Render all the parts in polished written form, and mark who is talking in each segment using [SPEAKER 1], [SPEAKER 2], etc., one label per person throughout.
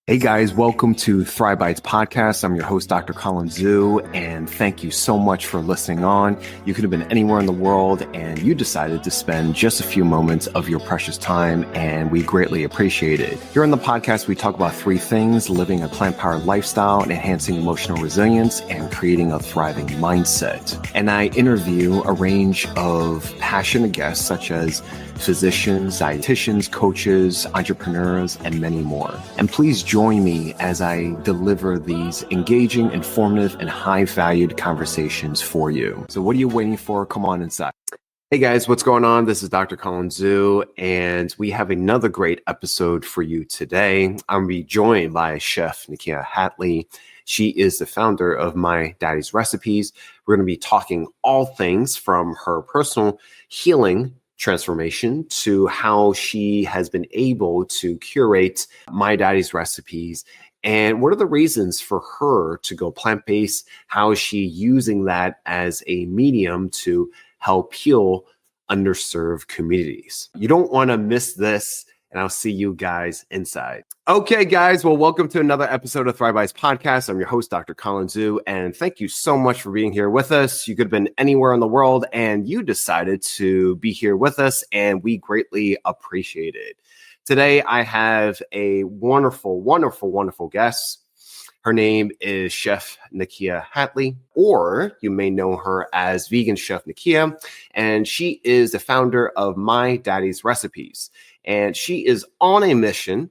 [SPEAKER 1] Hey guys, welcome to Thrive Bites Podcast. I'm your host, Dr. Colin Zhu, and thank you so much for listening on. You could have been anywhere in the world and you decided to spend just a few moments of your precious time, and we greatly appreciate it. Here on the podcast, we talk about three things: living a plant-powered lifestyle, enhancing emotional resilience, and creating a thriving mindset. And I interview a range of passionate guests such as physicians, dietitians, coaches, entrepreneurs, and many more. And please join me as I deliver these engaging, informative, and high-valued conversations for you. So what are you waiting for? Come on inside. Hey guys, what's going on? This is Dr. Colin Zhu, and we have another great episode for you today. I'm going to be joined by Chef Nekia Hattley. She is the founder of My Daddy's Recipes. We're going to be talking all things from her personal healing transformation to how she has been able to curate My Daddy's Recipes, and what are the reasons for her to go plant-based? How is she using that as a medium to help heal underserved communities? You don't want to miss this, and I'll see you guys inside. Okay, guys. Well, welcome to another episode of Thrive Bites Podcast. I'm your host, Dr. Colin Zhu, and thank you so much for being here with us. You could have been anywhere in the world, and you decided to be here with us, and we greatly appreciate it. Today, I have a wonderful, wonderful, wonderful guest. Her name is Chef Nekia Hattley, or you may know her as Vegan Chef Nekia, and she is the founder of My Daddy's Recipes. And she is on a mission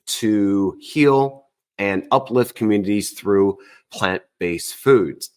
[SPEAKER 1] to heal and uplift communities through plant-based foods.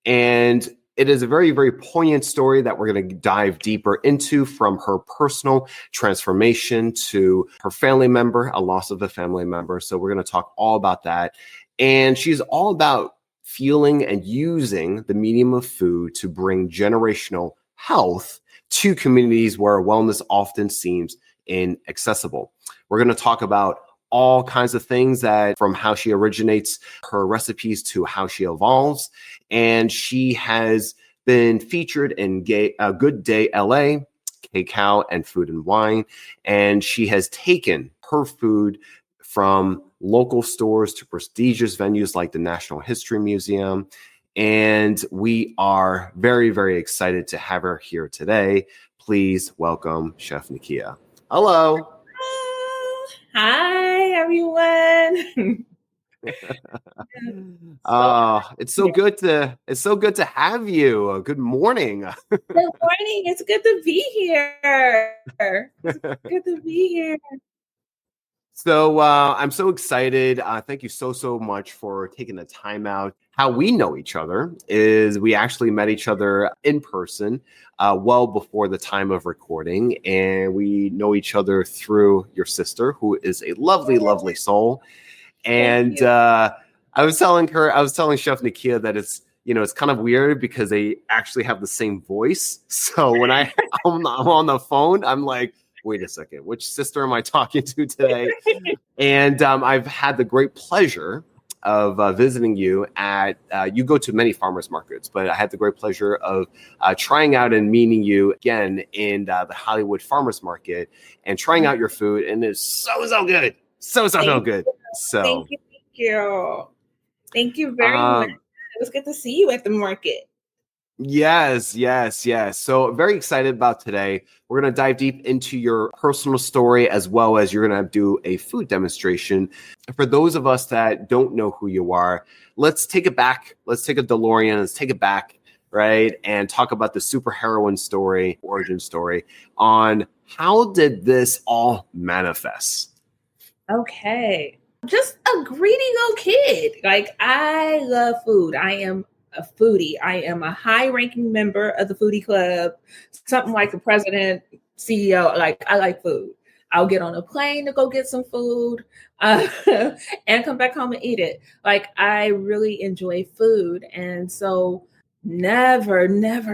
[SPEAKER 1] And it is a very, very poignant story that we're going to dive deeper into, from her personal transformation to her family member, a loss of a family member. So we're going to talk all about that. And she's all about feeling and using the medium of food to bring generational health to communities where wellness often seems inaccessible. We're going to talk about all kinds of things, that from how she originates her recipes to how she evolves. And she has been featured in Good Day LA, Cacao, and Food and Wine. And she has taken her food from local stores to prestigious venues like the National History Museum. And we are very, very excited to have her here today. Please welcome Chef Nekia. Hello.
[SPEAKER 2] Hi, everyone.
[SPEAKER 1] It's so good to have you. Good morning.
[SPEAKER 2] Good morning. It's good to be here. It's good to be here.
[SPEAKER 1] So I'm so excited. Thank you so much for taking the time out. How we know each other is we actually met each other in person well before the time of recording. And we know each other through your sister, who is a lovely, lovely soul. And I was telling Chef Nekia that it's kind of weird because they actually have the same voice. So when I'm on the phone, I'm like, wait a second, which sister am I talking to today? And I've had the great pleasure of visiting you at, you go to many farmers markets, but I had the great pleasure of trying out and meeting you again in the Hollywood Farmers Market and trying out your food. And it's so good. So good. So
[SPEAKER 2] Thank you very much. It was good to see you at the market.
[SPEAKER 1] Yes. So very excited about today. We're going to dive deep into your personal story, as well as you're going to do a food demonstration. For those of us that don't know who you are, let's take it back. Let's take a DeLorean. Let's take it back, right? And talk about the superheroine story, origin story, on how did this all manifest?
[SPEAKER 2] Okay. Just a greedy little kid. Like, I love food. I am a foodie. I am a high-ranking member of the foodie club, something like the president, CEO. Like, I like food. I'll get on a plane to go get some food and come back home and eat it. Like, I really enjoy food. And so never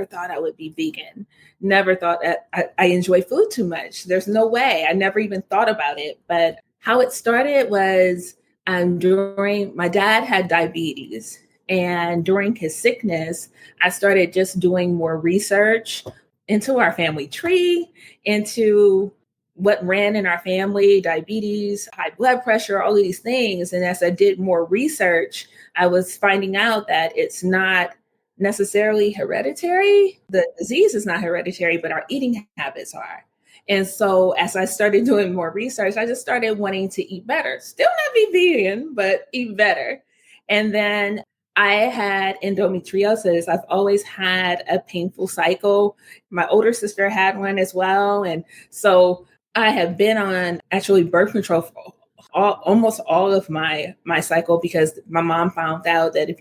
[SPEAKER 2] thought I would be vegan. Never thought that I enjoy food too much. There's no way. I never even thought about it. But how it started was my dad had diabetes. And during his sickness, I started just doing more research into our family tree, into what ran in our family, diabetes, high blood pressure, all of these things. And as I did more research, I was finding out that it's not necessarily hereditary. The disease is not hereditary, but our eating habits are. And so as I started doing more research, I just started wanting to eat better. Still not be vegan, but eat better. And then I had endometriosis. I've always had a painful cycle. My older sister had one as well. And so I have been on actually birth control for almost all of my cycle, because my mom found out that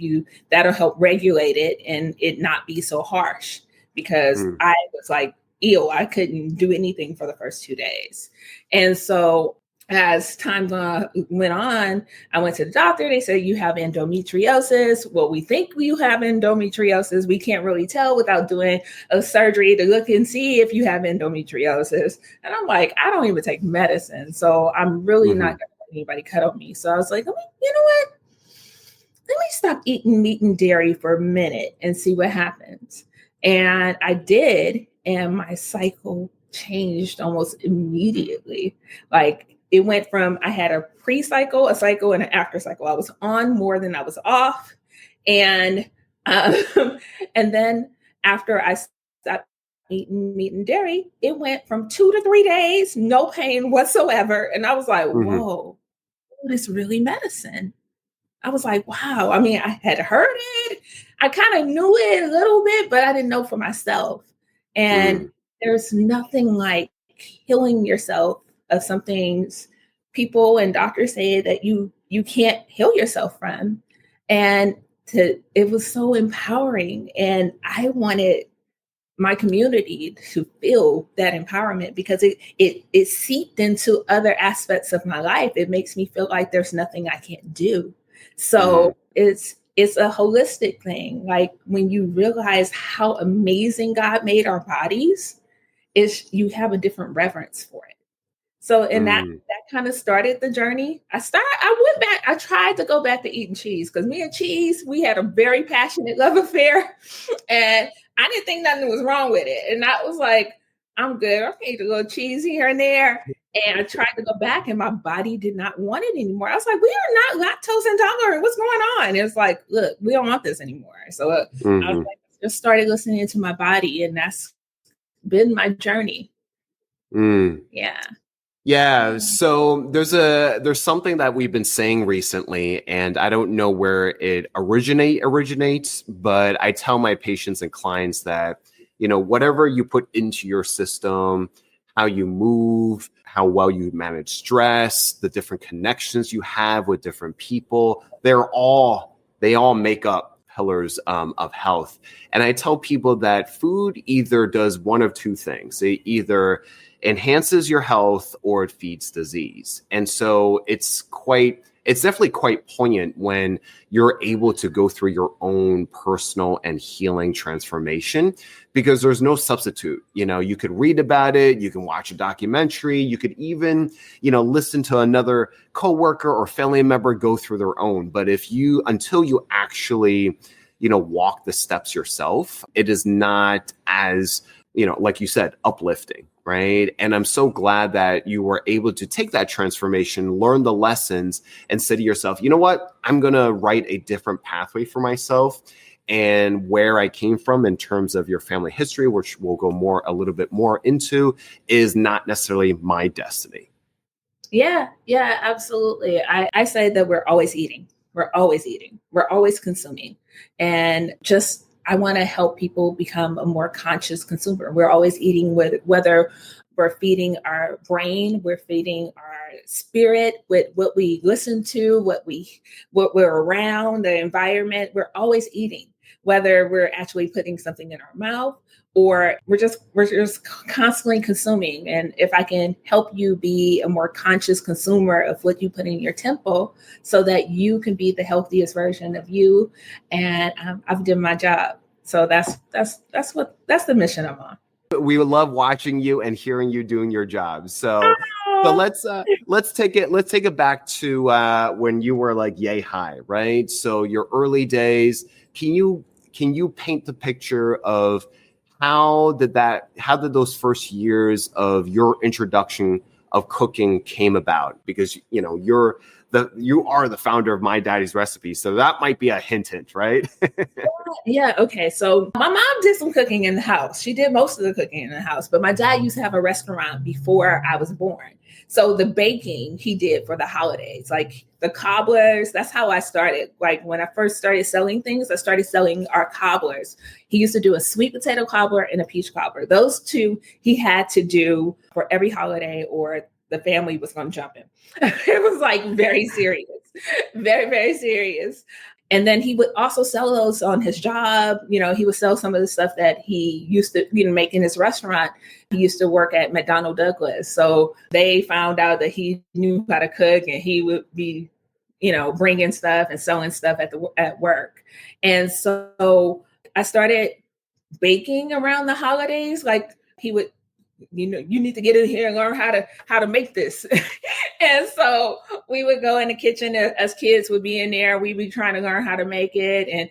[SPEAKER 2] that'll help regulate it and it not be so harsh, because I was like, ew, I couldn't do anything for the first 2 days. And so as time went on, I went to the doctor. They said, you have endometriosis. Well, we think you have endometriosis. We can't really tell without doing a surgery to look and see if you have endometriosis. And I'm like, I don't even take medicine. So I'm really not going to let anybody cut on me. So I was like, you know what? Let me stop eating meat and dairy for a minute and see what happens. And I did. And my cycle changed almost immediately. Like, it went from, I had a pre-cycle, a cycle, and an after cycle. I was on more than I was off. And then after I stopped eating meat and dairy, it went from 2 to 3 days, no pain whatsoever. And I was like, whoa, this is really medicine. I was like, wow. I mean, I had heard it. I kind of knew it a little bit, but I didn't know for myself. And there's nothing like healing yourself of some things people and doctors say that you can't heal yourself from. And it was so empowering. And I wanted my community to feel that empowerment, because it seeped into other aspects of my life. It makes me feel like there's nothing I can't do. So it's a holistic thing. Like, when you realize how amazing God made our bodies, you have a different reverence for it. So, and that kind of started the journey. I went back. I tried to go back to eating cheese, because me and cheese, we had a very passionate love affair, and I didn't think nothing was wrong with it. And I was like, I'm good. I can eat a little cheese here and there. And I tried to go back, and my body did not want it anymore. I was like, we are not lactose intolerant. What's going on? It was like, look, we don't want this anymore. So I was like, just started listening to my body, and that's been my journey. Yeah.
[SPEAKER 1] Yeah. So there's something that we've been saying recently, and I don't know where it originates, but I tell my patients and clients that, whatever you put into your system, how you move, how well you manage stress, the different connections you have with different people, they all make up pillars of health. And I tell people that food either does one of two things. It either enhances your health or it feeds disease. And so it's definitely quite poignant when you're able to go through your own personal and healing transformation, because there's no substitute. You could read about it, you can watch a documentary, you could even, listen to another coworker or family member go through their own. But until you actually, walk the steps yourself, it is not as, like you said, uplifting. Right. And I'm so glad that you were able to take that transformation, learn the lessons, and say to yourself, you know what, I'm going to write a different pathway for myself. And where I came from in terms of your family history, which we'll go a little bit more into, is not necessarily my destiny.
[SPEAKER 2] Yeah, absolutely. I say that we're always eating. We're always eating. We're always consuming. And I want to help people become a more conscious consumer. We're always eating, whether we're feeding our brain, we're feeding our spirit with what we listen to, what we're around, the environment. We're always eating, whether we're actually putting something in our mouth or we're just constantly consuming. And if I can help you be a more conscious consumer of what you put in your temple, so that you can be the healthiest version of you, and I've done my job. So that's the mission I'm on.
[SPEAKER 1] We love watching you and hearing you doing your job. So let's take it back to when you were like yay high, right? So your early days. Can you paint the picture of how did those first years of your introduction of cooking came about? Because, you know, you are the founder of My Daddy's Recipe. So that might be a hint, right?
[SPEAKER 2] Yeah. Okay. So my mom did some cooking in the house. She did most of the cooking in the house, but my dad used to have a restaurant before I was born. So the baking he did for the holidays, like the cobblers, that's how I started. Like when I first started selling things, I started selling our cobblers. He used to do a sweet potato cobbler and a peach cobbler. Those two he had to do for every holiday or the family was going to jump in. It was like very serious, very, very serious. And then he would also sell those on his job. You know, he would sell some of the stuff that he used to, make in his restaurant. He used to work at McDonnell Douglas. So they found out that he knew how to cook and he would be, bringing stuff and selling stuff at work. And so I started baking around the holidays. Like he would, you need to get in here and learn how to make this. And so we would go in the kitchen as kids would be in there. We'd be trying to learn how to make it. And,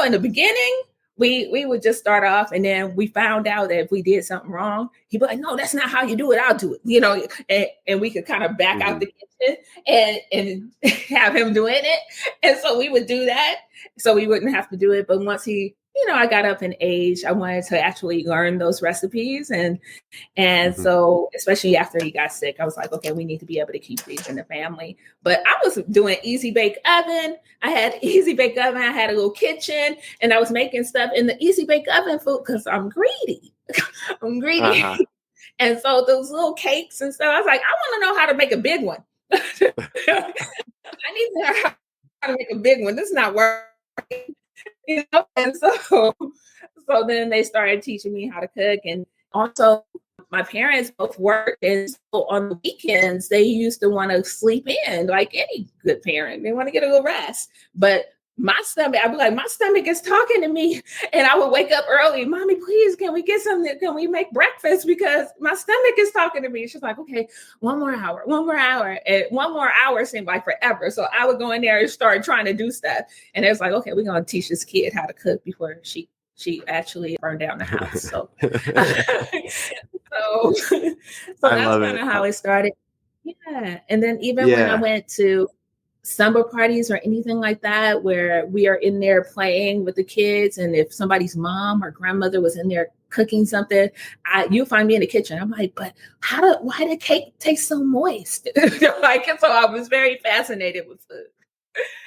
[SPEAKER 2] in the beginning, we would just start off and then we found out that if we did something wrong, he'd be like, no, that's not how you do it. I'll do it, and we could kind of back out the kitchen and have him doing it. And so we would do that so we wouldn't have to do it. But once I got up in age, I wanted to actually learn those recipes. And so, especially after he got sick, I was like, okay, we need to be able to keep these in the family. But I was doing easy bake oven. I had easy bake oven. I had a little kitchen and I was making stuff in the easy bake oven food because I'm greedy. I'm greedy. Uh-huh. And so those little cakes and stuff, I was like, I want to know how to make a big one. I need to know how to make a big one. This is not working. And so then they started teaching me how to cook. And also my parents both worked, and so on the weekends they used to want to sleep in like any good parent. They want to get a little rest. But my stomach, I'd be like, my stomach is talking to me. And I would wake up early. Mommy, please, can we get something? Can we make breakfast? Because my stomach is talking to me. She's like, okay, one more hour. And 1 more hour seemed like forever. So I would go in there and start trying to do stuff. And it was like, okay, we're going to teach this kid how to cook before she actually burned down the house. So, so that's kind of how it started. Yeah. And then even when I went to summer parties or anything like that, where we are in there playing with the kids, and if somebody's mom or grandmother was in there cooking something, you'll find me in the kitchen. I'm like, but why did cake taste so moist? So I was very fascinated with food.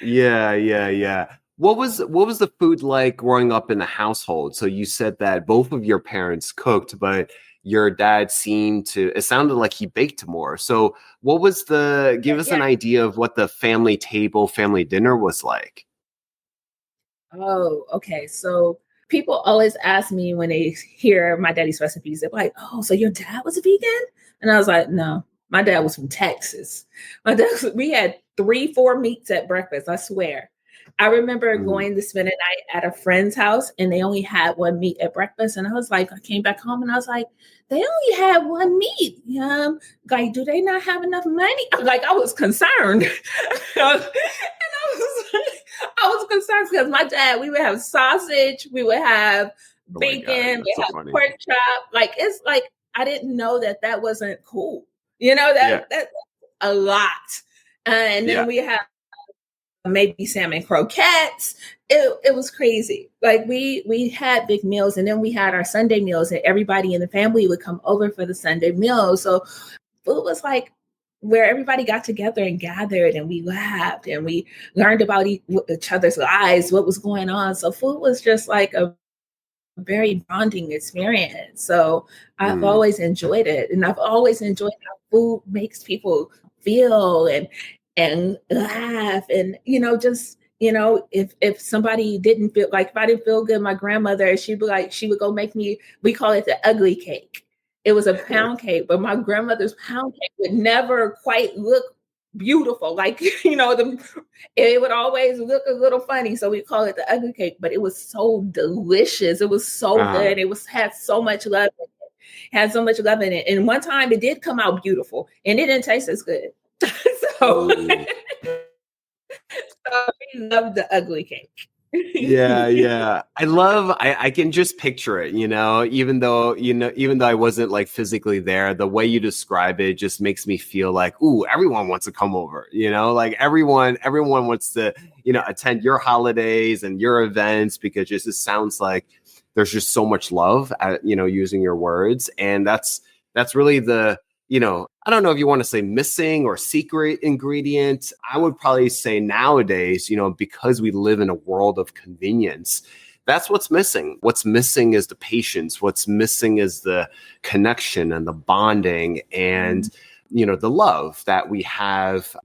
[SPEAKER 1] Yeah. What was the food like growing up in the household? So you said that both of your parents cooked, but your dad it sounded like he baked more. So what was give us an idea of what the family dinner was like?
[SPEAKER 2] Oh, okay. So people always ask me when they hear My Daddy's Recipes, they're like, oh, so your dad was a vegan? And I was like, no, my dad was from Texas. We had 3-4 meats at breakfast, I swear. I remember going to spend a night at a friend's house and they only had 1 meat at breakfast. And I was like, I came back home and I was like, they only had 1 meat. Like, do they not have enough money? I was concerned. I was concerned because my dad, we would have sausage, we would have bacon, we have pork chop. Like, it's like, I didn't know that wasn't cool. That's a lot. And then we have maybe salmon croquettes. It was crazy. Like we had big meals, and then we had our Sunday meals, and everybody in the family would come over for the Sunday meals. So food was like where everybody got together and gathered, and we laughed and we learned about each other's lives, what was going on. So food was just like a very bonding experience. So I've always enjoyed it, and I've always enjoyed how food makes people feel and laugh, and if somebody didn't feel like, if I didn't feel good, my grandmother, she would go make me, we call it the ugly cake. It was a pound cake, but my grandmother's pound cake would never quite look beautiful. It would always look a little funny. So we call it the ugly cake, but it was so delicious. It was so good. It had so much love in it. Had so much love in it. And one time it did come out beautiful and it didn't taste as good. So we love the ugly cake.
[SPEAKER 1] Yeah. I can just picture it, even though I wasn't like physically there, the way you describe it just makes me feel like, ooh, everyone wants to come over, like everyone wants to, attend your holidays and your events, because it just sounds like there's just so much love at, using your words. And that's really the, I don't know if you want to say missing or secret ingredient. I would probably say nowadays, because we live in a world of convenience, that's what's missing. What's missing is the patience. What's missing is the connection and the bonding and, the love that we have,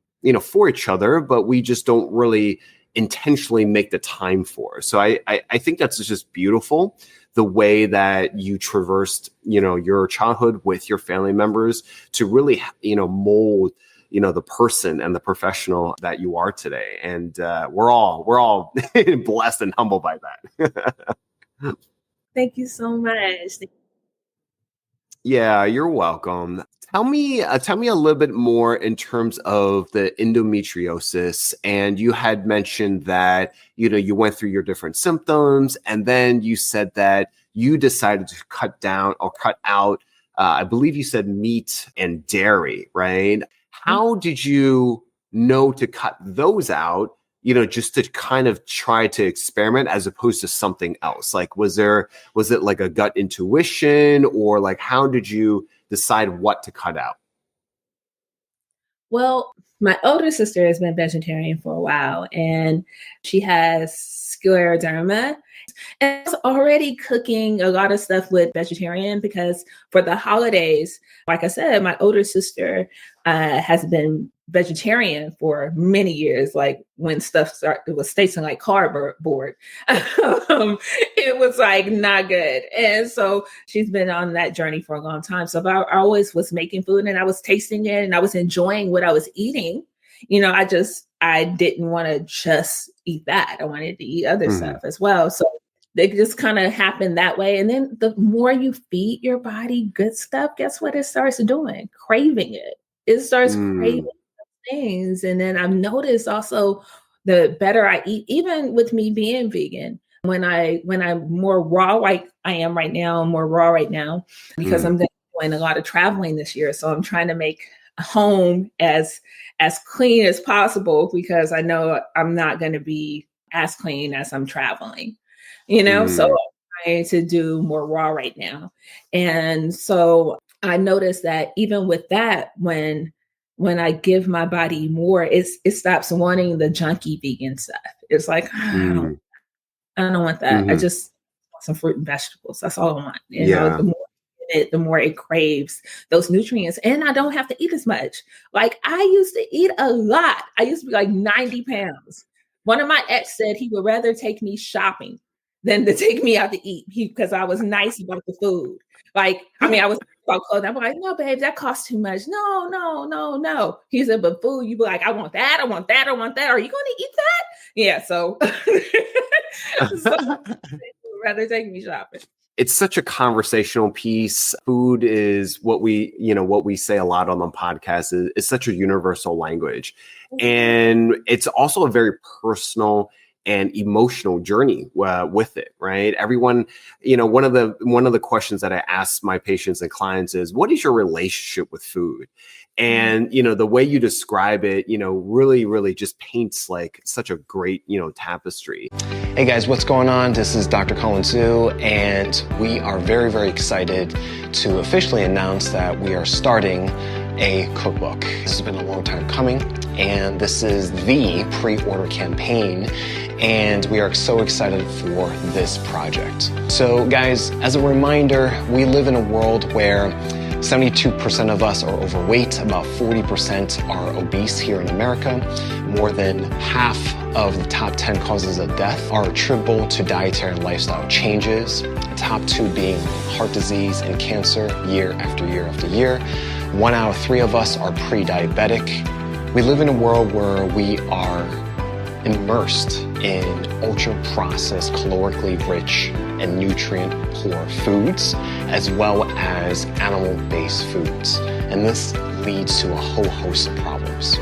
[SPEAKER 1] for each other, but we just don't really intentionally make the time for. So I think that's just beautiful, the way that you traversed, your childhood with your family members to really, mold, the person and the professional that you are today. And we're all blessed and humbled by that.
[SPEAKER 2] Thank you so much.
[SPEAKER 1] Yeah, you're welcome. Tell me a little bit more in terms of the endometriosis. And you had mentioned that, you went through your different symptoms, and then you said that you decided to cut out, I believe you said meat and dairy, right? How did you know to cut those out? Just to kind of try to experiment as opposed to something else? Like, was it like a gut intuition, or like, how did you decide what to cut out?
[SPEAKER 2] Well, my older sister has been vegetarian for a while, and she has scleroderma. And I was already cooking a lot of stuff with vegetarian because for the holidays, like I said, my older sister has been vegetarian for many years. Like when it was tasting like cardboard, it was like not good. And so she's been on that journey for a long time. So I always was making food, and I was tasting it, and I was enjoying what I was eating. I didn't want to just eat that. I wanted to eat other stuff as well. So they just kind of happened that way. And then the more you feed your body good stuff, guess what it starts doing? Craving it. It starts craving things. And then I've noticed also the better I eat, even with me being vegan, when I'm more raw, like I am right now, I'm more raw right now because I'm doing a lot of traveling this year. So I'm trying to make home as clean as possible, because I know I'm not going to be as clean as I'm traveling, so I'm trying to do more raw right now. And so I noticed that even with that, when I give my body more, it stops wanting the junky vegan stuff. It's like, I don't want that. I just want some fruit and vegetables. That's all I want. The more the more it craves those nutrients, and I don't have to eat as much. Like I used to eat a lot. I used to be like 90 pounds. One of my ex said he would rather take me shopping than to take me out to eat, because I was nice about the food. Like, I mean, I was about clothing. I'm like, no, babe, that costs too much. No. He said, but food, you be like, I want that. Are you going to eat that? Yeah. So, would rather take me shopping.
[SPEAKER 1] It's such a conversational piece. Food is what we say a lot on the podcast is such a universal language. And it's also a very personal and emotional journey with it, right? Everyone, one of the questions that I ask my patients and clients is, what is your relationship with food? And, the way you describe it, really, really just paints like such a great, tapestry.
[SPEAKER 3] Hey guys, what's going on? This is Dr. Colin Zhu, and we are very, very excited to officially announce that we are starting a cookbook. This has been a long time coming, and this is the pre-order campaign, and we are so excited for this project. So guys, as a reminder, we live in a world where 72% of us are overweight, about 40% are obese here in America. More than half of the top 10 causes of death are attributable to dietary and lifestyle changes. The top 2 being heart disease and cancer year after year after year. 1 out of 3 of us are pre-diabetic. We live in a world where we are immersed in ultra-processed, calorically rich, and nutrient-poor foods, as well as animal-based foods. And this leads to a whole host of problems.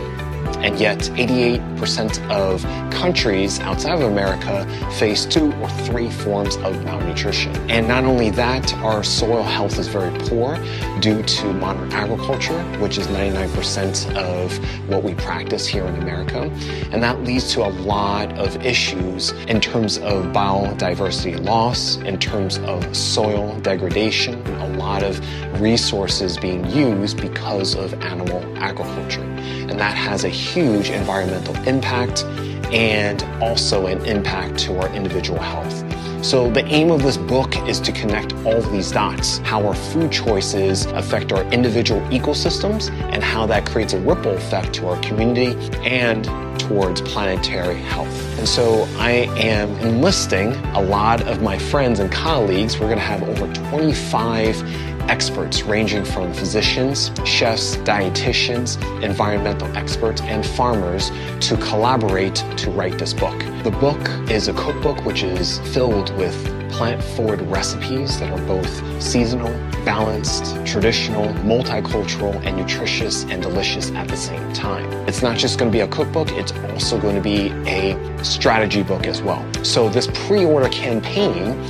[SPEAKER 3] And yet 88% of countries outside of America face 2 or 3 forms of malnutrition. And not only that, our soil health is very poor due to modern agriculture, which is 99% of what we practice here in America. And that leads to a lot of issues in terms of biodiversity loss, in terms of soil degradation, a lot of resources being used because of animal agriculture. And that has a huge environmental impact and also an impact to our individual health. So the aim of this book is to connect all of these dots, how our food choices affect our individual ecosystems and how that creates a ripple effect to our community and towards planetary health. And so I am enlisting a lot of my friends and colleagues. We're going to have over 25 experts ranging from physicians, chefs, dietitians, environmental experts, and farmers to collaborate to write this book. The book is a cookbook which is filled with plant-forward recipes that are both seasonal, balanced, traditional, multicultural, and nutritious and delicious at the same time. It's not just going to be a cookbook, it's also going to be a strategy book as well. So this pre-order campaign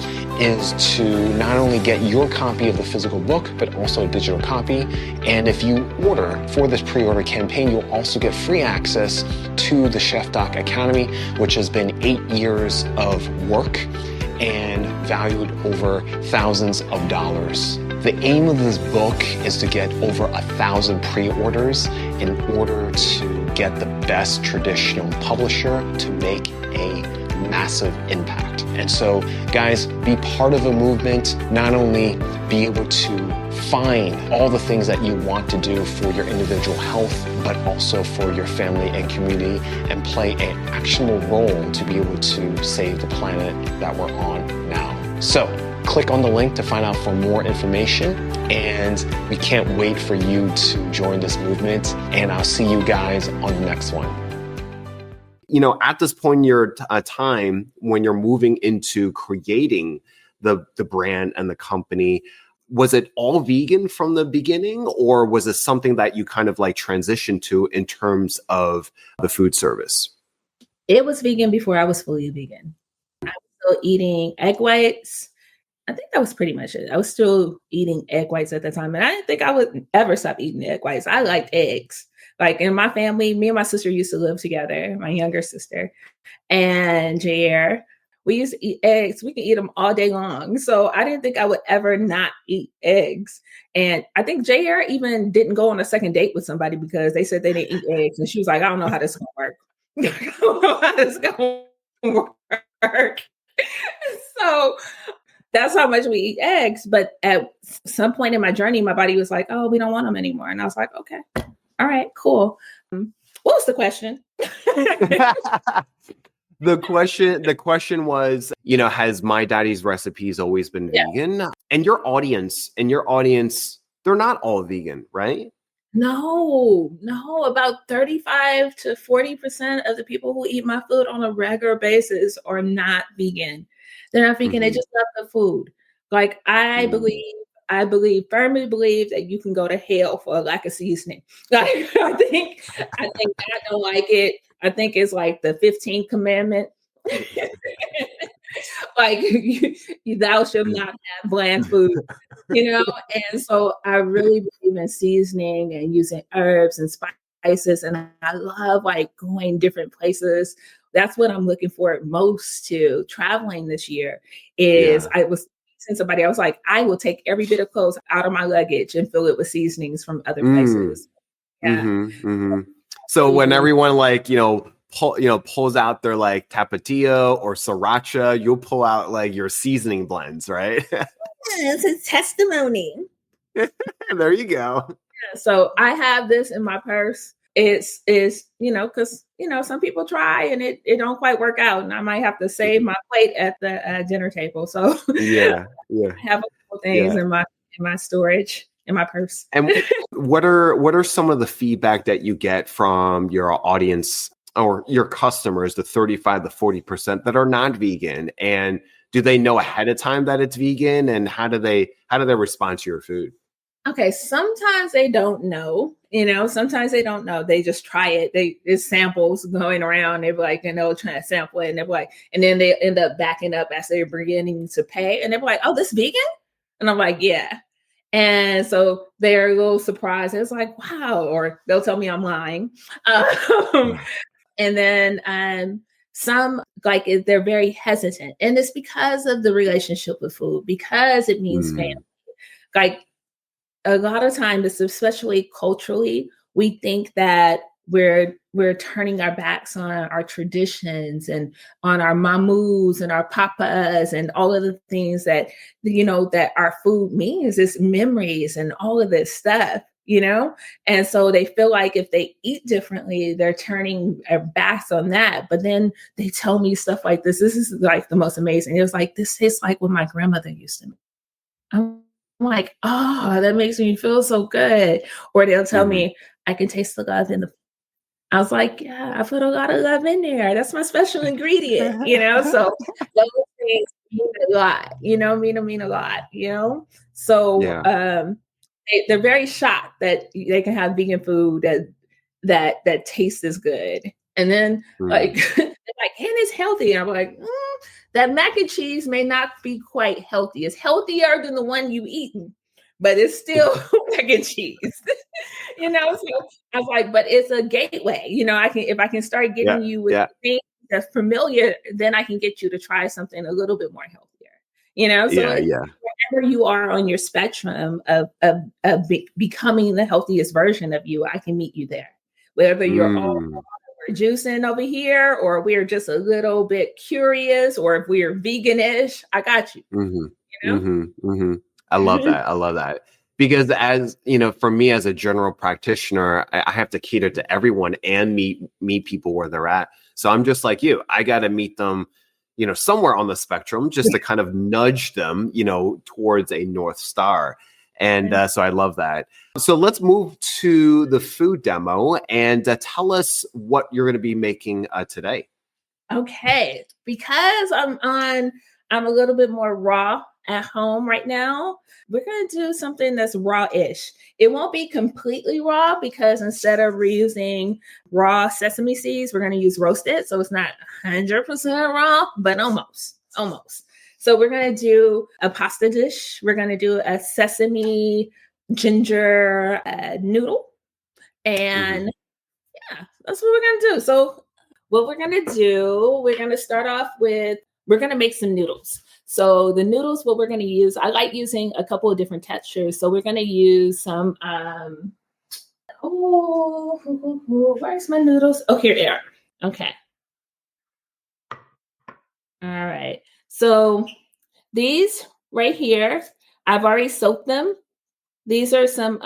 [SPEAKER 3] is to not only get your copy of the physical book, but also a digital copy. And if you order for this pre-order campaign, you'll also get free access to the Chef Doc Academy, which has been 8 years of work and valued over thousands of dollars. The aim of this book is to get over 1,000 pre-orders in order to get the best traditional publisher to make a massive impact. And so, guys, be part of a movement, not only be able to find all the things that you want to do for your individual health, but also for your family and community, and play an actionable role to be able to save the planet that we're on now. So, click on the link to find out for more information, and we can't wait for you to join this movement, and I'll see you guys on the next one.
[SPEAKER 1] You know, at this point in your time, when you're moving into creating the brand and the company, was it all vegan from the beginning, or was it something that you kind of like transitioned to in terms of the food service?
[SPEAKER 2] It was vegan before I was fully vegan. I was still eating egg whites. I think that was pretty much it. I was still eating egg whites at the time, and I didn't think I would ever stop eating egg whites. I liked eggs. Like in my family, me and my sister used to live together, my younger sister, and JR. We used to eat eggs. We can eat them all day long. So I didn't think I would ever not eat eggs. And I think JR even didn't go on a second date with somebody because they said they didn't eat eggs. And she was like, I don't know how this is going to work. I don't know how this is going to work. So that's how much we eat eggs. But at some point in my journey, my body was like, oh, we don't want them anymore. And I was like, okay. All right, cool. What was the question?
[SPEAKER 1] The question was, you know, has My Daddy's Recipes always been vegan? And your audience, they're not all vegan, right?
[SPEAKER 2] No, about 35 to 40% of the people who eat my food on a regular basis are not vegan. They're not vegan, they just love the food. Like firmly believe that you can go to hell for a lack of seasoning. Like I think I don't like it. I think it's like the 15th commandment. Like thou shalt not have bland food, you know? And so I really believe in seasoning and using herbs and spices. And I love like going different places. That's what I'm looking forward most to traveling this year is I was somebody, I was like, I will take every bit of clothes out of my luggage and fill it with seasonings from other places.
[SPEAKER 1] So when everyone like, pulls out their like tapatio or sriracha, you'll pull out like your seasoning blends, right?
[SPEAKER 2] It's a testimony.
[SPEAKER 1] There you go.
[SPEAKER 2] Yeah, so I have this in my purse. It's because, some people try and it don't quite work out, and I might have to save my plate at the dinner table. So I have a couple things in my storage, in my purse.
[SPEAKER 1] And what are some of the feedback that you get from your audience or your customers, the 35 to 40% that are not vegan? And do they know ahead of time that it's vegan? And how do they respond to your food?
[SPEAKER 2] Okay, sometimes they don't know Sometimes they don't know. They just try it. There's samples going around. They're like, and they'll try to sample it. And they're like, and then they end up backing up as they're beginning to pay. And they're like, oh, this vegan? And I'm like, yeah. And so they're a little surprised. It's like, wow. Or they'll tell me I'm lying. And then some, like, they're very hesitant. And it's because of the relationship with food, because it means family. Like, a lot of times, especially culturally, we think that we're turning our backs on our traditions and on our mamus and our papas and all of the things that, that our food means, is memories and all of this stuff, And so they feel like if they eat differently, they're turning their backs on that. But then they tell me stuff like this. This is like the most amazing. It was like, this tastes like what my grandmother used to make. I'm like, oh, that makes me feel so good. Or they'll tell me, I can taste the love in the. I was like, yeah, I put a lot of love in there. That's my special ingredient, So those things mean a lot, mean a lot, So they're very shocked that they can have vegan food that tastes as good. And then like, they're like, and it's healthy. And I'm like, that mac and cheese may not be quite healthy. It's healthier than the one you eaten, but it's still mac and cheese. So I was like, but it's a gateway. If I can start getting you with things that's familiar, then I can get you to try something a little bit more healthier. So wherever you are on your spectrum of becoming the healthiest version of you, I can meet you there. Whether you're all we're juicing over here, or we're just a little bit curious, or if we're veganish, I got you.
[SPEAKER 1] I love that. I love that. Because as for me as a general practitioner, I have to cater to everyone and meet people where they're at. So I'm just like you. I got to meet them, somewhere on the spectrum, just to kind of nudge them, towards a North Star. And so I love that. So let's move to the food demo and tell us what you're going to be making today.
[SPEAKER 2] Okay. Because I'm a little bit more raw at home right now, we're going to do something that's raw-ish. It won't be completely raw, because instead of reusing raw sesame seeds, we're going to use roasted. So it's not 100% raw, but almost. So we're going to do a pasta dish. We're going to do a sesame ginger noodle. And that's what we're going to do. So what we're going to do, we're going to start off with, we're going to make some noodles. So the noodles, what we're going to use, I like using a couple of different textures. So we're going to use some, where's my noodles? Oh, here they are. Okay. All right. So these right here, I've already soaked them. These are some,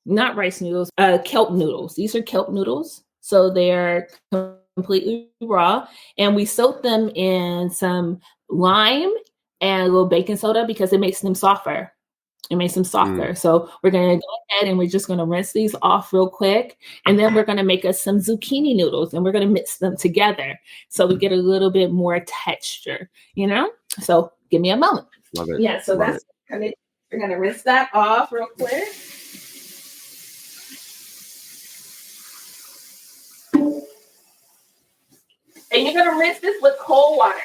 [SPEAKER 2] not rice noodles, kelp noodles. These are kelp noodles. So they're completely raw. And we soak them in some lime and a little baking soda because it makes them softer. So we're going to go ahead and we're just going to rinse these off real quick. And then we're going to make us some zucchini noodles and we're going to mix them together so we get a little bit more texture, So give me a moment.
[SPEAKER 1] Love it.
[SPEAKER 2] Yeah, so
[SPEAKER 1] Love
[SPEAKER 2] that's we're going to rinse that off real quick. And you're going to rinse this with cold water.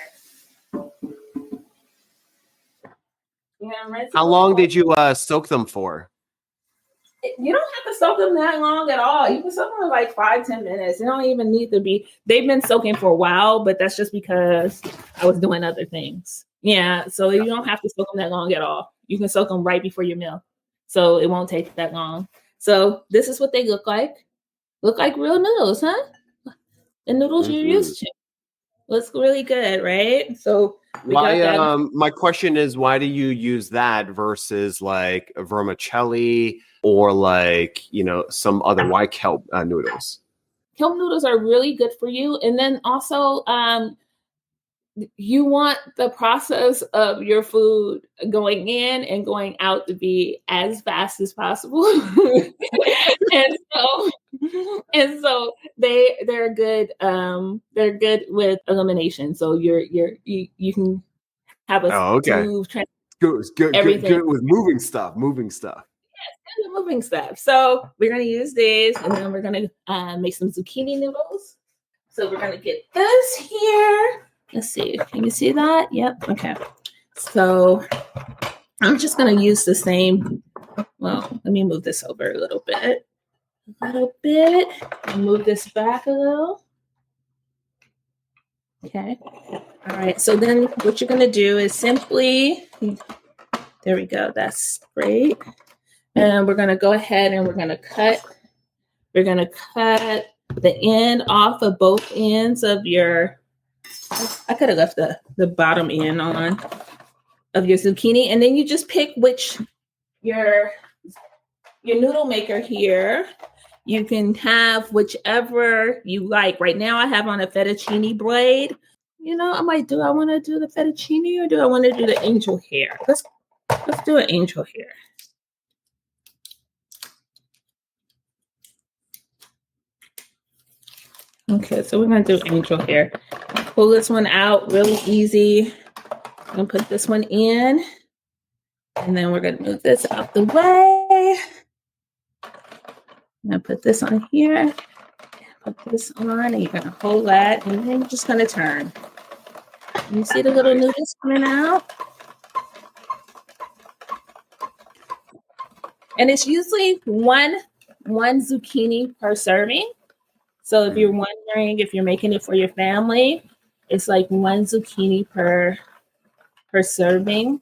[SPEAKER 1] How long did you soak them for?
[SPEAKER 2] You don't have to soak them that long at all. You can soak them like 5-10 minutes. They don't even need to be. They've been soaking for a while, but that's just because I was doing other things. Yeah, so you don't have to soak them that long at all. You can soak them right before your meal, so it won't take that long. So this is what they look like. Look like real noodles, huh? The noodles you're used to. Looks really good, right? So
[SPEAKER 1] my question is, why do you use that versus like a vermicelli or like, some other white kelp noodles?
[SPEAKER 2] Kelp noodles are really good for you. And then also, you want the process of your food going in and going out to be as fast as possible. and so they're good. They're good with elimination. So you can have a smooth
[SPEAKER 1] good with moving stuff.
[SPEAKER 2] the moving stuff. So we're going to use these, and then we're going to make some zucchini noodles. So we're going to get this here. Let's see. Can you see that? Yep. Okay. So I'm just going to use the same. Well, let me move this over a little bit. And move this back a little. Okay. All right. So then what you're going to do is simply, there we go. That's great. And we're going to go ahead and we're going to cut the end off of both ends of your, I could have left the bottom end on of your zucchini. And then you just pick which your noodle maker here. You can have whichever you like. Right now I have on a fettuccine blade. You know, I want to do the fettuccine or do I want to do the angel hair? Let's do an angel hair. Okay, so we're going to do angel hair. Pull this one out really easy. I'm going to put this one in. And then we're going to move this out the way. I'm going to put this on here. Put this on, and you're going to hold that. And then you're just going to turn. And you see the little noodles coming out? And it's usually one zucchini per serving. So if you're wondering if you're making it for your family, it's like one zucchini per serving.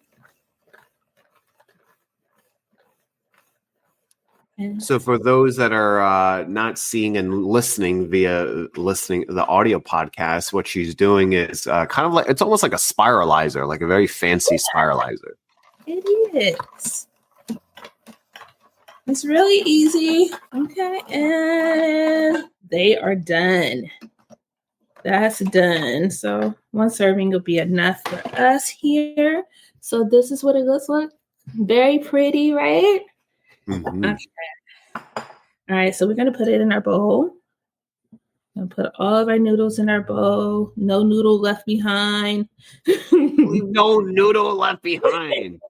[SPEAKER 1] So for those that are not seeing and listening via the audio podcast, what she's doing is kind of like, it's almost like a spiralizer, like a very fancy spiralizer.
[SPEAKER 2] It is. It's really easy. Okay, and they are done. That's done. So one serving will be enough for us here. So this is what it looks like. Very pretty, right?
[SPEAKER 1] Mm-hmm.
[SPEAKER 2] Okay. All right, so we're going to put it in our bowl. I'm going to put all of our noodles in our bowl. No noodle left behind.
[SPEAKER 1] No noodle left behind.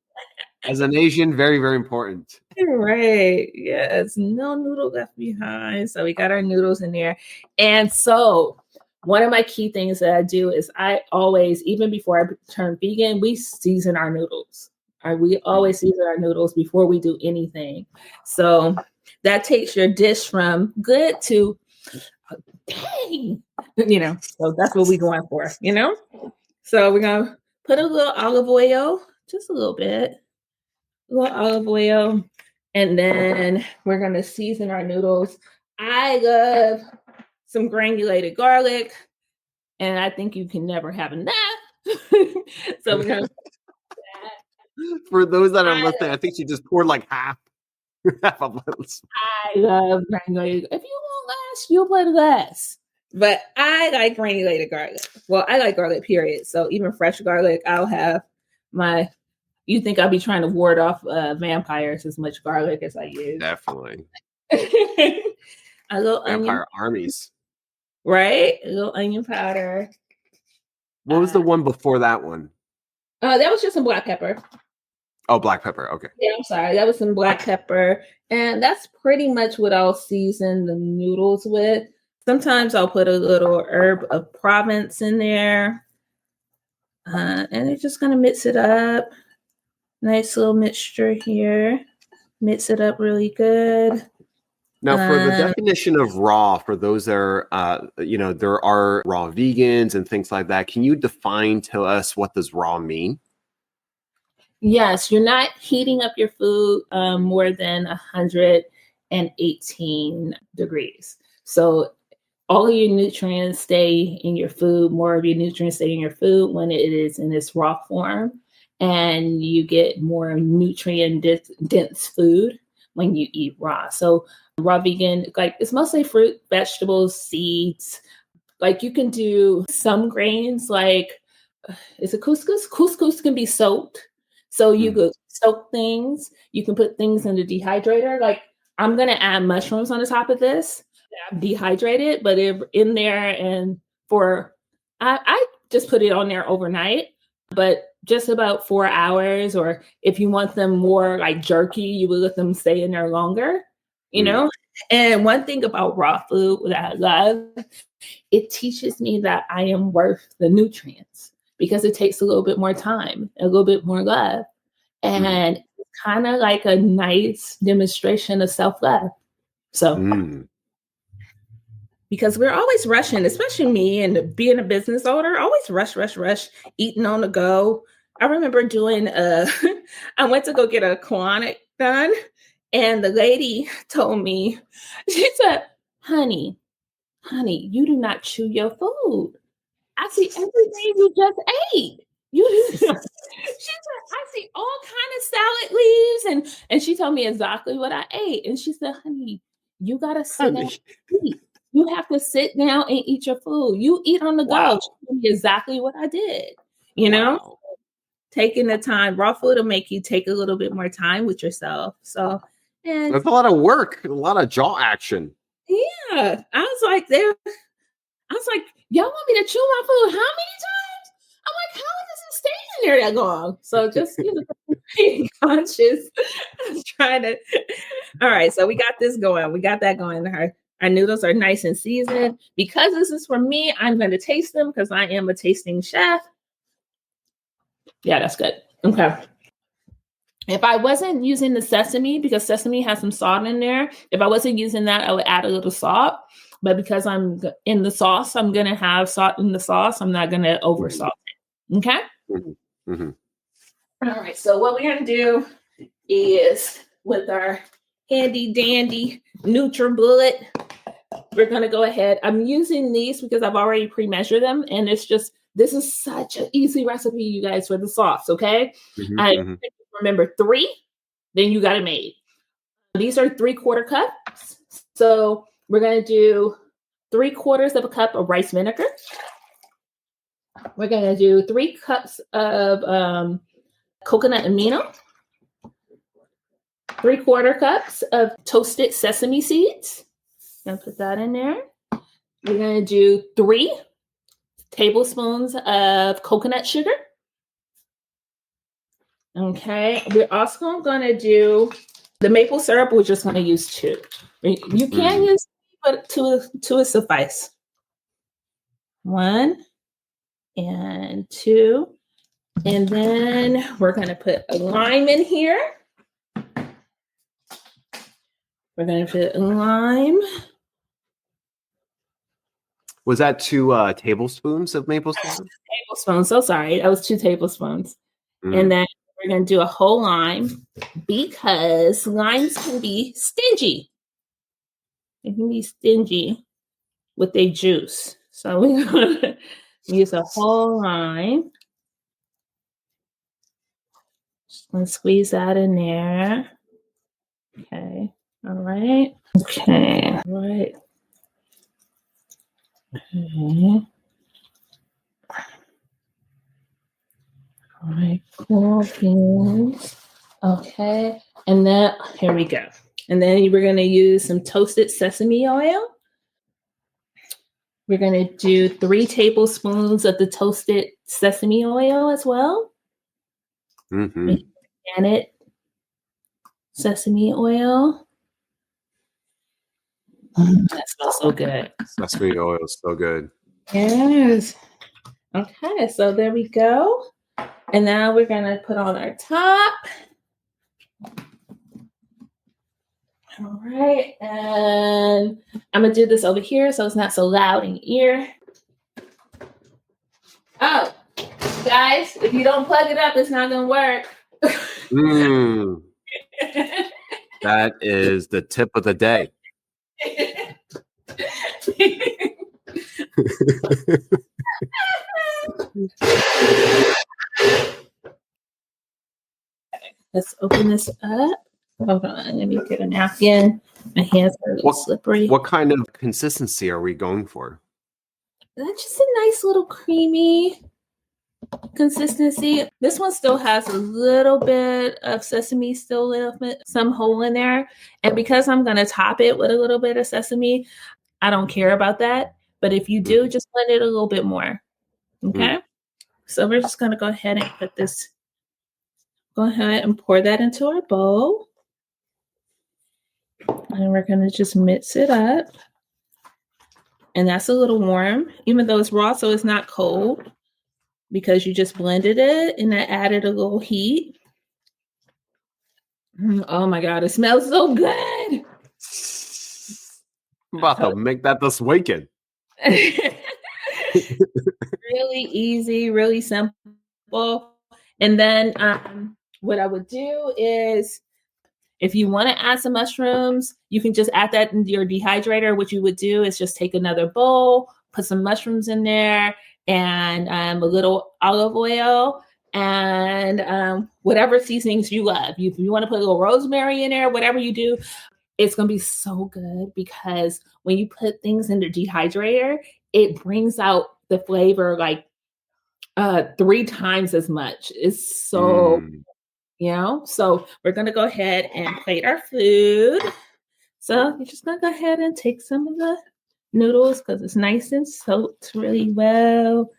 [SPEAKER 1] As an Asian, very, very important.
[SPEAKER 2] Right. Yes. No noodle left behind. So we got our noodles in there. And so one of my key things that I do is I always, even before I turn vegan, we season our noodles. We always season our noodles before we do anything. So that takes your dish from good to dang, so that's what we're going for, So we're going to put a little olive oil, just a little bit, olive oil, and then we're going to season our noodles. I love some granulated garlic, and I think you can never have enough. So we're going to
[SPEAKER 1] For those that are listening, I think she just poured like half of this.
[SPEAKER 2] I love granulated. If you want less, you'll put less. But I like granulated garlic. Well, I like garlic, period. So even fresh garlic, I'll have you think I'll be trying to ward off vampires as much garlic as I use.
[SPEAKER 1] Definitely.
[SPEAKER 2] A little
[SPEAKER 1] Vampire
[SPEAKER 2] onion.
[SPEAKER 1] armies.
[SPEAKER 2] Right? A little onion powder.
[SPEAKER 1] What was the one before that one?
[SPEAKER 2] That was just some black pepper.
[SPEAKER 1] Oh, black pepper. Okay.
[SPEAKER 2] Yeah, I'm sorry. That was some black pepper. And that's pretty much what I'll season the noodles with. Sometimes I'll put a little herb of Provence in there. And it's just going to mix it up. Nice little mixture here. Mix it up really good.
[SPEAKER 1] Now, for the definition of raw, for those that are, there are raw vegans and things like that. Can you define to us what does raw mean?
[SPEAKER 2] Yes, you're not heating up your food more than 118 degrees. So all of your nutrients stay in your food. More of your nutrients stay in your food when it is in its raw form. And you get more nutrient dense food when you eat raw. So raw vegan, like it's mostly fruit, vegetables, seeds. Like you can do some grains, like is it couscous? Couscous can be soaked. So you could soak things. You can put things in the dehydrator. Like I'm going to add mushrooms on the top of this. I'm dehydrated, but in there, and I just put it on there overnight. But just about 4 hours, or if you want them more like jerky, you would let them stay in there longer, you know? And one thing about raw food that I love, it teaches me that I am worth the nutrients because it takes a little bit more time, a little bit more love. And it's kind of like a nice demonstration of self-love. So because we're always rushing, especially me and being a business owner, always rush, eating on the go. I remember doing I went to go get a colonic done, and the lady told me, she said, honey, you do not chew your food. I see everything you just ate. She said, I see all kind of salad leaves, and she told me exactly what I ate. And she said, honey, you gotta sit down and eat. You have to sit down and eat your food. You eat on the go. She told me exactly what I did. You know, taking the time. Raw food will make you take a little bit more time with yourself. So, and
[SPEAKER 1] that's a lot of work, a lot of jaw action.
[SPEAKER 2] Yeah, I was like, y'all want me to chew my food how many times? I'm like, how does it stay in there that long? So just being conscious, trying to. All right, so we got this going. We got that going. Our noodles are nice and seasoned. Because this is for me, I'm going to taste them because I am a tasting chef. Yeah, that's good. Okay. If I wasn't using the sesame, because sesame has some salt in there, if I wasn't using that, I would add a little salt. But because I'm in the sauce, I'm going to have salt in the sauce. I'm not going to over salt it. Okay? All right. So what we're going to do is with our handy dandy NutriBullet, we're going to go ahead. I'm using these because I've already pre-measured them. And it's just, this is such an easy recipe, you guys, for the sauce. Okay? Remember 3, then you got it made. These are 3/4 cups. So we're going to do 3/4 cup of rice vinegar. We're going to do 3 cups of coconut amino. 3/4 cups of toasted sesame seeds. Gonna put that in there. We're going to do 3 tablespoons of coconut sugar. Okay. We're also going to do the maple syrup. We're just going to use 2. You can use, but 2 is suffice. 1 and 2. And then we're going to put a lime in here. We're going to put a lime.
[SPEAKER 1] Was that 2 tablespoons of maple syrup?
[SPEAKER 2] Tablespoons. So sorry. That was 2 tablespoons. And then we're going to do a whole lime because limes can be stingy. They can be stingy with their juice. So we're going to use a whole lime. Just going to squeeze that in there. Okay. All right. Okay. All right. Okay. All right, cool beans. Okay, and then here we go. And then we're going to use some toasted sesame oil. We're going to do 3 tablespoons of the toasted sesame oil as well. Organic sesame oil. That smells so good.
[SPEAKER 1] Sesame oil is so good.
[SPEAKER 2] Yes. Okay, so there we go. And now we're going to put on our top. All right. And I'm going to do this over here so it's not so loud in your ear. Oh, guys, if you don't plug it up, it's not going to work.
[SPEAKER 1] That is the tip of the day. Let's open this up. Hold on, let me get a napkin. My hands are a little slippery. What kind of consistency are we going for?
[SPEAKER 2] That's just a nice little creamy consistency. This one still has a little bit of sesame, still some hole in there. And because I'm going to top it with a little bit of sesame, I don't care about that. But if you do, just blend it a little bit more. Okay? So we're just going to go ahead and go ahead and pour that into our bowl. And we're going to just mix it up. And that's a little warm, even though it's raw, so it's not cold, because you just blended it and that added a little heat. Oh my God, it smells so good.
[SPEAKER 1] I'm about to make that this weekend.
[SPEAKER 2] Really easy, really simple. And then what I would do is, if you want to add some mushrooms, you can just add that into your dehydrator. What you would do is just take another bowl, put some mushrooms in there, and a little olive oil, and whatever seasonings you love. If you want to put a little rosemary in there, whatever you do, it's going to be so good, because when you put things in the dehydrator, it brings out the flavor like 3 times as much. It's so, so we're going to go ahead and plate our food. So you're just going to go ahead and take some of the noodles, because it's nice and soaked really well.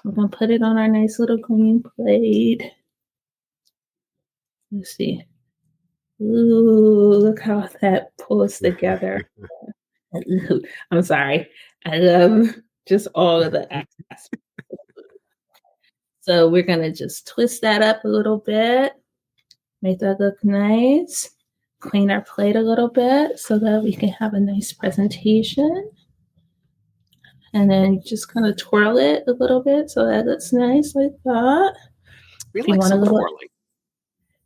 [SPEAKER 2] We're going to put it on our nice little green plate. Let's see. Ooh, look how that pulls together. I'm sorry. I love just all of the aspects. So we're going to just twist that up a little bit, make that look nice, clean our plate a little bit so that we can have a nice presentation. And then just kind of twirl it a little bit so that looks nice like that.
[SPEAKER 1] We like some twirling.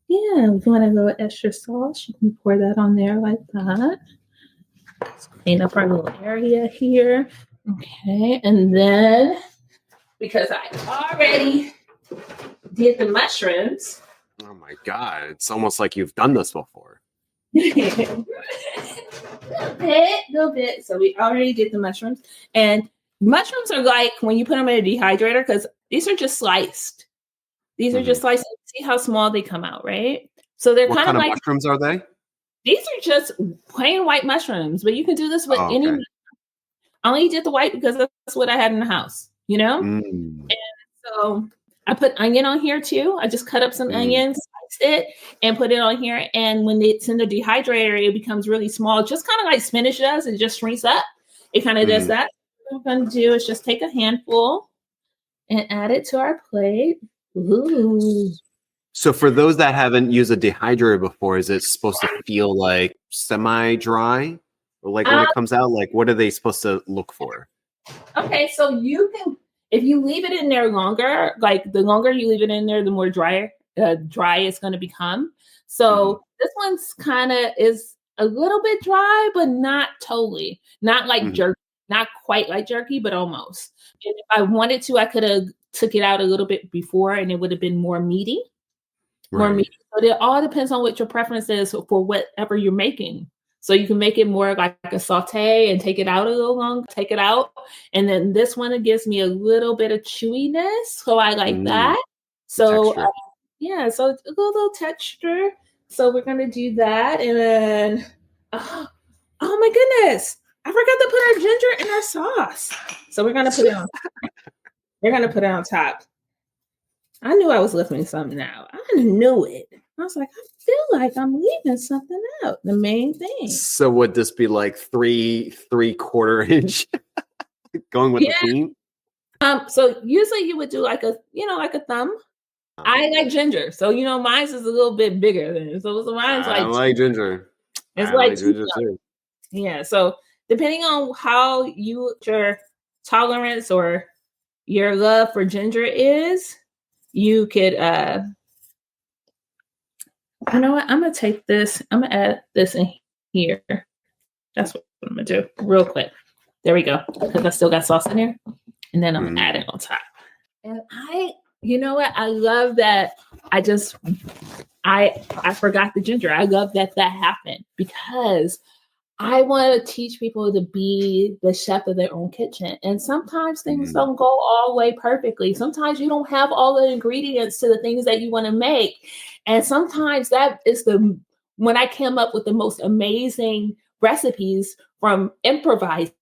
[SPEAKER 2] Yeah, if you want a little extra sauce, you can pour that on there like that. Let's clean up our little area here. Okay, and then, because I already did the mushrooms.
[SPEAKER 1] Oh my God, it's almost like you've done this before.
[SPEAKER 2] Little bit. So we already did the mushrooms. And mushrooms are like when you put them in a dehydrator, because these are just sliced. These are just sliced. See how small they come out, right? So they're kind of like,
[SPEAKER 1] mushrooms are they?
[SPEAKER 2] These are just plain white mushrooms, but you can do this with any. I only did the white because that's what I had in the house, And so I put onion on here too. I just cut up some onions, sliced it, and put it on here. And when it's in the dehydrator, it becomes really small, just kind of like spinach does. It just shrinks up. It kind of does that. What I'm going to do is just take a handful and add it to our plate. Ooh.
[SPEAKER 1] So for those that haven't used a dehydrator before, is it supposed to feel like semi-dry? Or like when it comes out, like what are they supposed to look for?
[SPEAKER 2] Okay, so you can, if you leave it in there longer, like the longer you leave it in there, the more dry it's going to become. So this one's kind of is a little bit dry, but not totally. Not like jerky, not quite like jerky, but almost. And if I wanted to, I could have took it out a little bit before and it would have been more meaty. More meaty. But it all depends on what your preference is for whatever you're making. So you can make it more like a saute and take it out a little long, take it out. And then this one, it gives me a little bit of chewiness. So I like that. So so it's a little texture. So we're going to do that. And then, oh my goodness, I forgot to put our ginger in our sauce. So we're going to put it on. We're going to put it on top. I knew I was leaving something out. I knew it. I was like, I feel like I'm leaving something out. The main thing.
[SPEAKER 1] So would this be like 3/4 inch going with the theme?
[SPEAKER 2] So usually you would do like a thumb. I like ginger. So, mine's is a little bit bigger than it. So mine's like.
[SPEAKER 1] I like ginger.
[SPEAKER 2] It's like ginger too. Yeah. So depending on how your tolerance or your love for ginger is, you could, you know what? I'm going to take this. I'm going to add this in here. That's what I'm going to do real quick. There we go. Because I still got sauce in here. And then I'm going to add it on top. And you know what? I love that. I forgot the ginger. I love that happened because I want to teach people to be the chef of their own kitchen. And sometimes things don't go all the way perfectly. Sometimes you don't have all the ingredients to the things that you want to make. And sometimes that is when I came up with the most amazing recipes from improvising.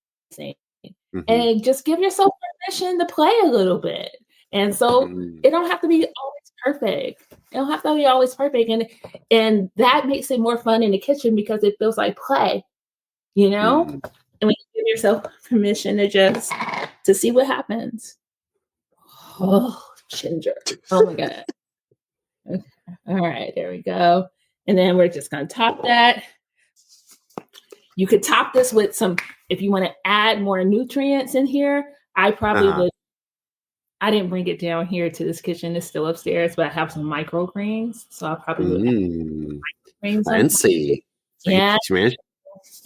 [SPEAKER 2] And just give yourself permission to play a little bit. And so it don't have to be always perfect. It don't have to be always perfect. And that makes it more fun in the kitchen because it feels like play, you know? And when you give yourself permission to see what happens. Oh, ginger. Oh my God. Okay. All right, there we go. And then we're just going to top that. You could top this with some, if you want to add more nutrients in here, I probably would. I didn't bring it down here to this kitchen. It's still upstairs, but I have some microgreens. So I'll probably would add microgreens.
[SPEAKER 1] Fancy.
[SPEAKER 2] Yeah.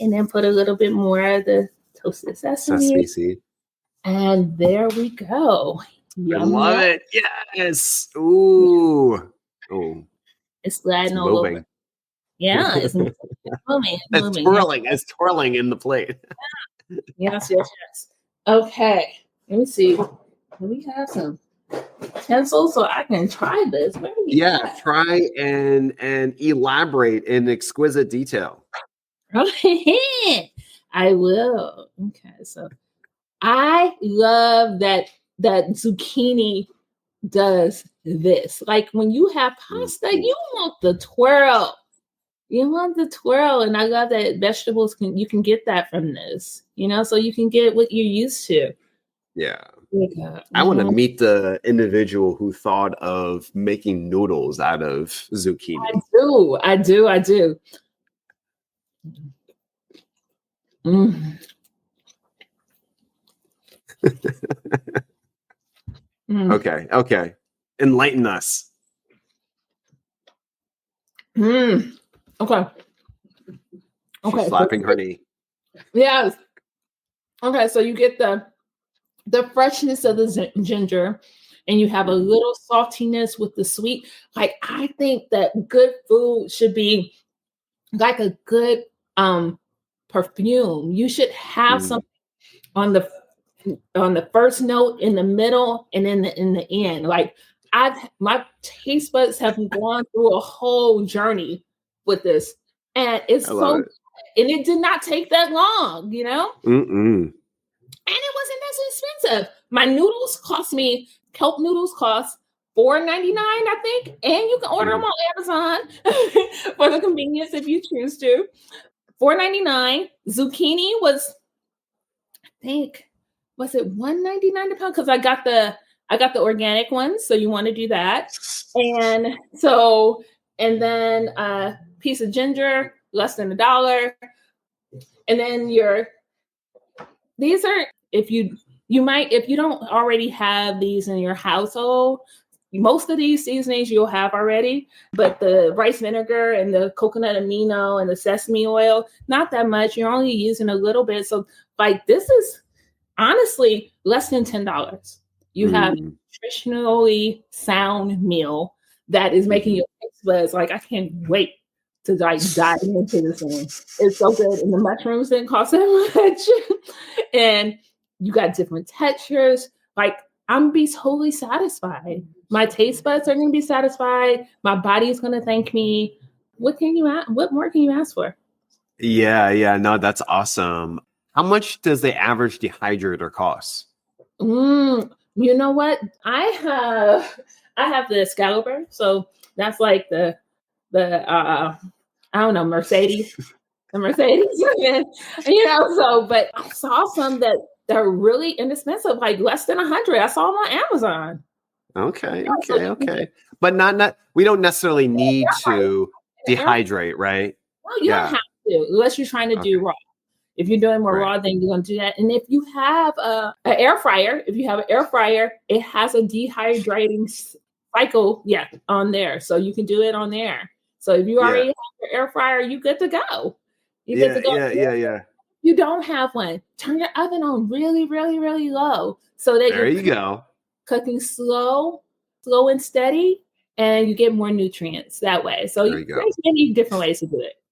[SPEAKER 2] And then put a little bit more of the toasted sesame
[SPEAKER 1] seed.
[SPEAKER 2] And there we go.
[SPEAKER 1] I love it. Yes. Ooh. Oh.
[SPEAKER 2] It's sliding all over. Yeah, it's moving.
[SPEAKER 1] It's twirling in the plate.
[SPEAKER 2] Yes. Okay, let me see. Do we have some utensils so I can try this?
[SPEAKER 1] Try and elaborate in exquisite detail.
[SPEAKER 2] I will. Okay, so I love that zucchini does this. Like when you have pasta, you want the twirl. And I love that vegetables you can get that from this, so you can get what you're used to.
[SPEAKER 1] Yeah. I want to meet the individual who thought of making noodles out of zucchini.
[SPEAKER 2] I do.
[SPEAKER 1] Okay. Enlighten us.
[SPEAKER 2] Okay.
[SPEAKER 1] She's slapping her knee.
[SPEAKER 2] Yes. Okay, so you get the freshness of the ginger, and you have a little saltiness with the sweet. Like, I think that good food should be like a good perfume. You should have something on the first note, in the middle, and in the end. Like, my taste buds have gone through a whole journey with this, and it's and it did not take that long, And it wasn't that expensive. My noodles kelp noodles cost $4.99, I think, and you can order them on Amazon for the convenience if you choose to. $4.99. Zucchini was, I think, was it $1.99 a pound? Because I got the organic ones, so you want to do that. And then a piece of ginger, less than $1. And then these are, if you don't already have these in your household, most of these seasonings you'll have already, but the rice vinegar and the coconut amino and the sesame oil, not that much. You're only using a little bit. So like, this is honestly less than $10. You have a nutritionally sound meal that is making your taste buds like, I can't wait to dive into this thing. It's so good. And the mushrooms didn't cost that much. And you got different textures. Like, I'm gonna be totally satisfied. My taste buds are gonna be satisfied. My body is gonna thank me. What more can you ask for?
[SPEAKER 1] Yeah. No, that's awesome. How much does the average dehydrator cost?
[SPEAKER 2] You know what? I have the Excalibur, so that's like the I don't know, Mercedes. The Mercedes. But I saw some that they're really inexpensive, like less than $100. I saw them on Amazon.
[SPEAKER 1] Okay. But we don't necessarily need to dehydrate, right?
[SPEAKER 2] No, you don't have to, unless you're trying to do raw. If you're doing more raw, then you're going to do that. And if you have an air fryer, it has a dehydrating cycle, on there. So you can do it on there. So if you already have your air fryer, you're good to go.
[SPEAKER 1] Yeah.
[SPEAKER 2] You don't have one, turn your oven on really, really, really low, so that
[SPEAKER 1] go.
[SPEAKER 2] Cooking slow and steady, and you get more nutrients that way. So there's many different ways to do it.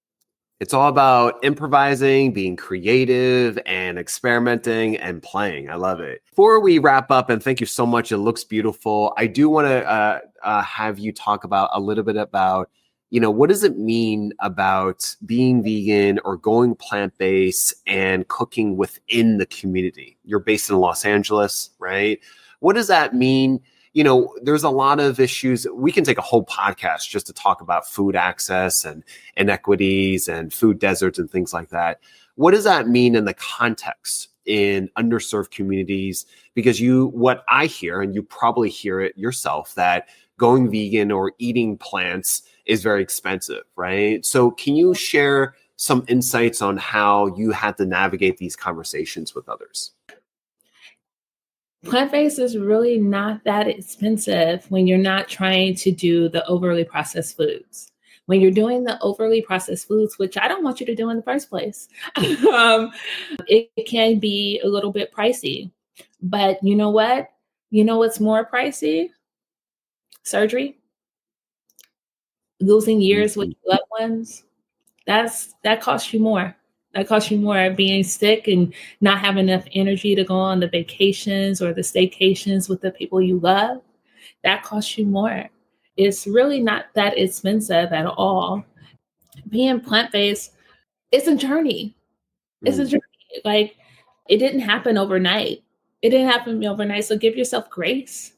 [SPEAKER 1] It's all about improvising, being creative, and experimenting and playing. I love it. Before we wrap up, and thank you so much, it looks beautiful, I do want to have you talk about a little bit about, what does it mean about being vegan or going plant-based and cooking within the community? You're based in Los Angeles. right? What does that mean? You know, there's a lot of issues. We can take a whole podcast just to talk about food access and inequities and food deserts and things like that. What does that mean in the context in underserved communities? Because what I hear, and you probably hear it yourself, that going vegan or eating plants is very expensive, right? So can you share some insights on how you had to navigate these conversations with others?
[SPEAKER 2] Plant-based is really not that expensive when you're not trying to do the overly processed foods. When you're doing the overly processed foods, which I don't want you to do in the first place, it can be a little bit pricey. But you know what? You know what's more pricey? Surgery, losing years with your loved ones. That costs you more. That costs you more, being sick and not having enough energy to go on the vacations or the staycations with the people you love. That costs you more. It's really not that expensive at all. Being plant-based, it's a journey. It's a journey. Like, it didn't happen overnight. So give yourself grace.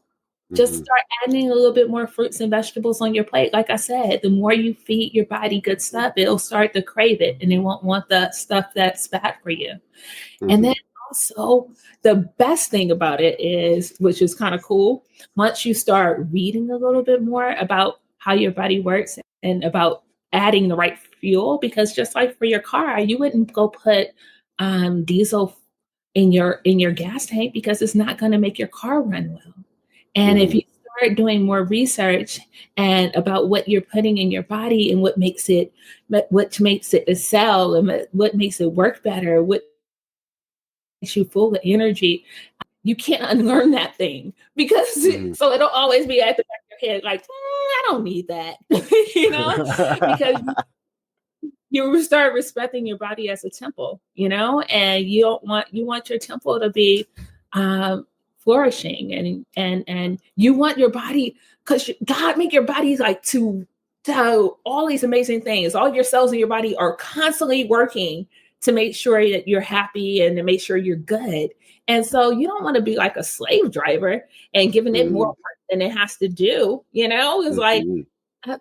[SPEAKER 2] Just start adding a little bit more fruits and vegetables on your plate. Like I said, the more you feed your body good stuff, it'll start to crave it, and it won't want the stuff that's bad for you. And then also, the best thing about it is, which is kind of cool, once you start reading a little bit more about how your body works and about adding the right fuel, because just like for your car, you wouldn't go put diesel in your gas tank because it's not going to make your car run well. And if you start doing more research and about what you're putting in your body and what makes it excel and what makes it work better, what makes you full of energy, you can't unlearn that thing, because so it'll always be at the back of your head, like, I don't need that, because you start respecting your body as a temple, and you want your temple to be flourishing, and you want your body, because God make your body like to all these amazing things. All your cells in your body are constantly working to make sure that you're happy and to make sure you're good. And so you don't want to be like a slave driver and giving it more work than it has to do. It's like,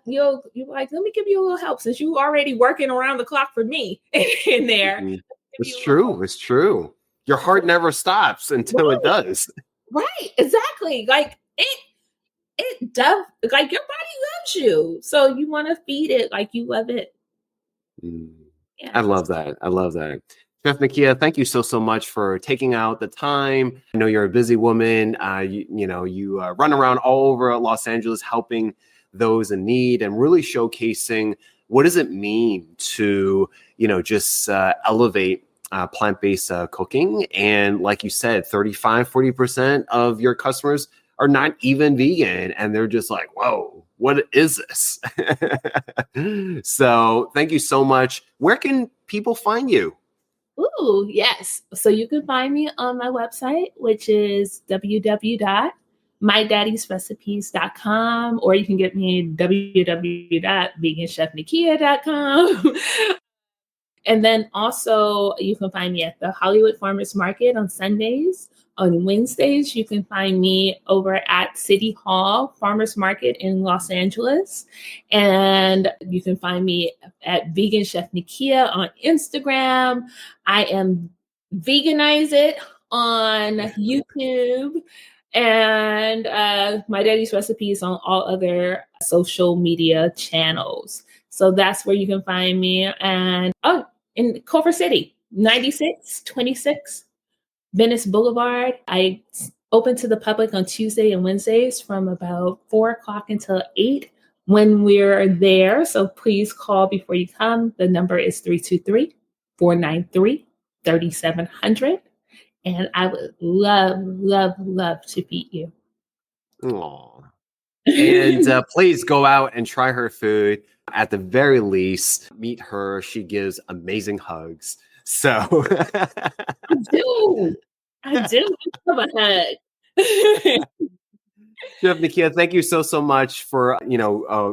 [SPEAKER 2] you're like, let me give you a little help since you already working around the clock for me in there.
[SPEAKER 1] It's true. Your heart never stops until it does.
[SPEAKER 2] Right, exactly. Like it does. Like, your body loves you, so you want to feed it like you love it. Yeah.
[SPEAKER 1] I love that. Chef Nekia, thank you so much for taking out the time. I know you're a busy woman. You run around all over Los Angeles helping those in need and really showcasing what does it mean to just elevate plant-based cooking. And like you said, 35-40% of your customers are not even vegan, and they're just like, whoa, what is this? So thank you so much. Where can people find you?
[SPEAKER 2] Ooh, yes. So you can find me on my website, which is www.mydaddysrecipes.com, or you can get me at www.veganchefnekia.com. And then also you can find me at the Hollywood Farmers Market on Sundays. On Wednesdays, you can find me over at City Hall Farmers Market in Los Angeles. And you can find me at Vegan Chef Nekia on Instagram. I am Veganize It on YouTube. And My Daddy's Recipes on all other social media channels. So that's where you can find me. And in Culver City, 9626 Venice Boulevard. I open to the public on Tuesday and Wednesdays from about 4:00 until 8 when we're there. So please call before you come. The number is 323-493-3700. And I would love to feed you.
[SPEAKER 1] Aww. And please go out and try her food. At the very least, meet her. She gives amazing hugs. So
[SPEAKER 2] I do. I love a hug.
[SPEAKER 1] Chef Nekia, thank you so much for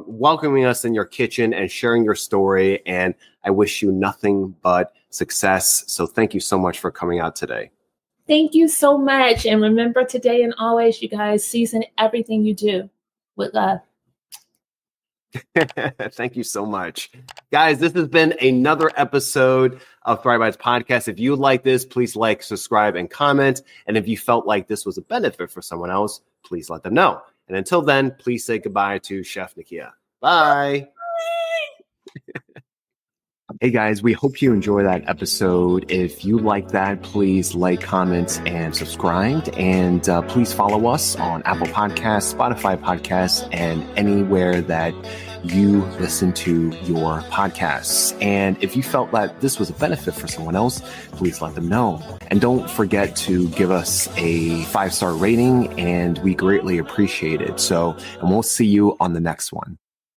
[SPEAKER 1] welcoming us in your kitchen and sharing your story. And I wish you nothing but success. So thank you so much for coming out today.
[SPEAKER 2] Thank you so much. And remember, today and always, you guys, season everything you do with love.
[SPEAKER 1] Thank you so much. Guys, this has been another episode of Thrive Bites Podcast. If you like this, please like, subscribe, and comment. And if you felt like this was a benefit for someone else, please let them know. And until then, please say goodbye to Chef Nekia. Bye. Hey guys, we hope you enjoy that episode. If you like that, please like, comment, and subscribe. And please follow us on Apple Podcasts, Spotify Podcasts, and anywhere that you listen to your podcasts. And if you felt that this was a benefit for someone else, please let them know. And don't forget to give us a 5-star rating, and we greatly appreciate it. And we'll see you on the next one.